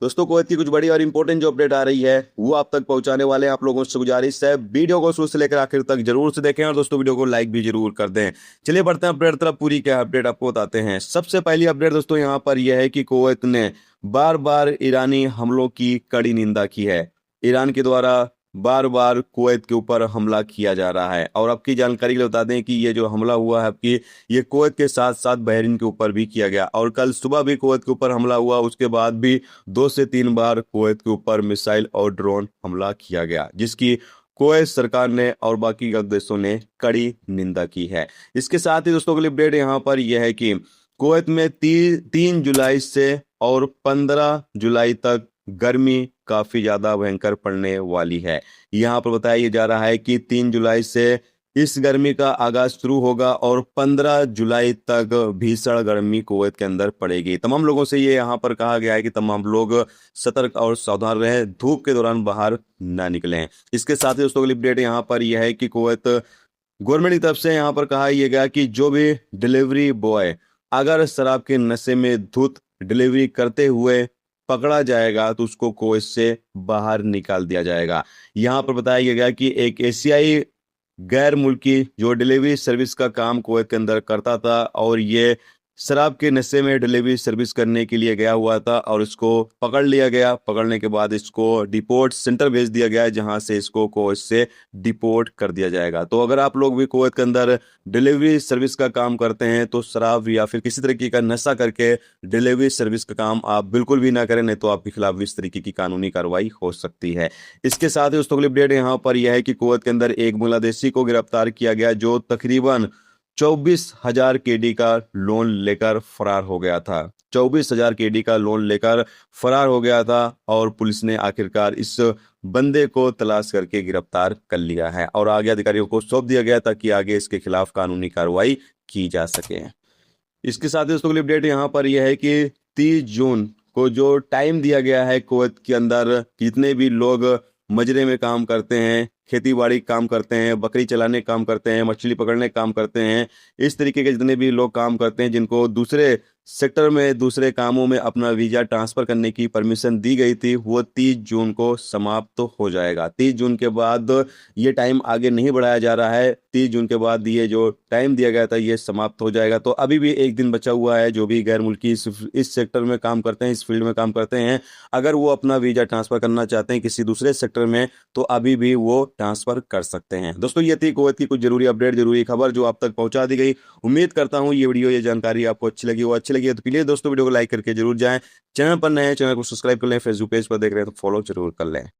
दोस्तों कुवैत की कुछ बड़ी और इंपॉर्टेंट जो अपडेट आ रही है वो आप तक पहुंचाने वाले हैं। आप लोगों से गुजारिश है वीडियो को शुरू से लेकर आखिर तक जरूर से देखें और दोस्तों वीडियो को लाइक भी जरूर कर दें। चलिए बढ़ते हैं अपडेट तरफ। पूरी क्या अपडेट आपको बताते हैं। सबसे पहली अपडेट दोस्तों यहाँ पर यह है कि कुवैत ने बार बार ईरानी हमलों की कड़ी निंदा की है। ईरान के द्वारा बार बार कुवैत के ऊपर हमला किया जा रहा है और आपकी जानकारी के लिए बता दें कि ये जो हमला हुआ है आपकी ये कुवैत के साथ साथ बहरीन के ऊपर भी किया गया और कल सुबह भी कुवैत के ऊपर हमला हुआ। उसके बाद भी 2 से 3 बार कुवैत के ऊपर मिसाइल और ड्रोन हमला किया गया, जिसकी कुवैत सरकार ने और बाकी गल्फ देशों ने कड़ी निंदा की है। इसके साथ ही दोस्तों अगली अपडेट यहाँ पर यह है कि कुवैत में 3 जुलाई से और 15 जुलाई तक गर्मी काफी ज्यादा भयंकर पड़ने वाली है। यहाँ पर बताया जा रहा है कि 3 जुलाई से इस गर्मी का आगाज शुरू होगा और 15 जुलाई तक भीषण गर्मी कुवैत के अंदर पड़ेगी। तमाम लोगों से ये यहाँ पर कहा गया है कि तमाम लोग सतर्क और सावधान रहें, धूप के दौरान बाहर ना निकलें। इसके साथ ही दोस्तों अगली अपडेट यहाँ पर यह है कि कुवैत गवर्नमेंट की तरफ से यहाँ पर कहा यह गया कि जो भी डिलीवरी बॉय अगर शराब के नशे में धुत डिलीवरी करते हुए पकड़ा जाएगा तो उसको कुवैत से बाहर निकाल दिया जाएगा। यहाँ पर बताया गया कि एक एशियाई गैर मुल्की जो डिलीवरी सर्विस का काम कुवैत के अंदर करता था और ये शराब के नशे में डिलीवरी सर्विस करने के लिए गया हुआ था और इसको पकड़ लिया गया। पकड़ने के बाद इसको डिपोर्ट सेंटर भेज दिया गया, जहां से इसको कुवैत से डिपोर्ट कर दिया जाएगा। तो अगर आप लोग भी कुवैत के अंदर डिलीवरी सर्विस का काम करते हैं तो शराब या फिर किसी तरीके का नशा करके डिलीवरी सर्विस का काम आप बिल्कुल भी ना करें, नहीं तो आपके खिलाफ भी इस तरीके की कानूनी कार्रवाई हो सकती है। इसके साथ ही दोस्तों अगली अपडेट यहाँ पर यह है कि कुवैत के अंदर एक बांग्लादेशी को गिरफ्तार किया गया जो तकरीबन 24,000 KD का लोन लेकर फरार हो गया था। 24,000 KD का लोन लेकर फरार हो गया था और पुलिस ने आखिरकार इस बंदे को तलाश करके गिरफ्तार कर लिया है और आगे अधिकारियों को सौंप दिया गया ताकि आगे इसके खिलाफ कानूनी कार्रवाई की जा सके। इसके साथ ही दोस्तों अगली अपडेट यहाँ पर यह है कि 30 जून को जो टाइम दिया गया है कुवैत के अंदर जितने भी लोग मजरे में काम करते हैं, खेती बाड़ी काम करते हैं, बकरी चलाने काम करते हैं, मछली पकड़ने काम करते हैं, इस तरीके के जितने भी लोग काम करते हैं जिनको दूसरे सेक्टर में दूसरे कामों में अपना वीजा ट्रांसफर करने की परमिशन दी गई थी, वो 30 जून को समाप्त तो हो जाएगा। 30 जून के बाद ये टाइम आगे नहीं बढ़ाया जा रहा है। 30 जून के बाद ये जो टाइम दिया गया था ये समाप्त हो जाएगा। तो अभी भी एक दिन बचा हुआ है। जो भी गैर मुल्की इस सेक्टर में काम करते हैं, इस फील्ड में काम करते हैं, अगर वो अपना वीजा ट्रांसफर करना चाहते हैं किसी दूसरे सेक्टर में तो अभी भी वो ट्रांसफर कर सकते हैं। दोस्तों ये थी कुवैत की कुछ जरूरी अपडेट, जरूरी खबर जो आप तक पहुंचा दी गई। उम्मीद करता हूं ये वीडियो, ये जानकारी आपको अच्छी लगी। वो अच्छी लगी है तो प्लीज दोस्तों वीडियो को लाइक करके जरूर जाएं। चैनल पर नए हैं चैनल को सब्सक्राइब कर लें। फेसबुक पेज पर देख रहे हैं तो फॉलो जरूर कर लें।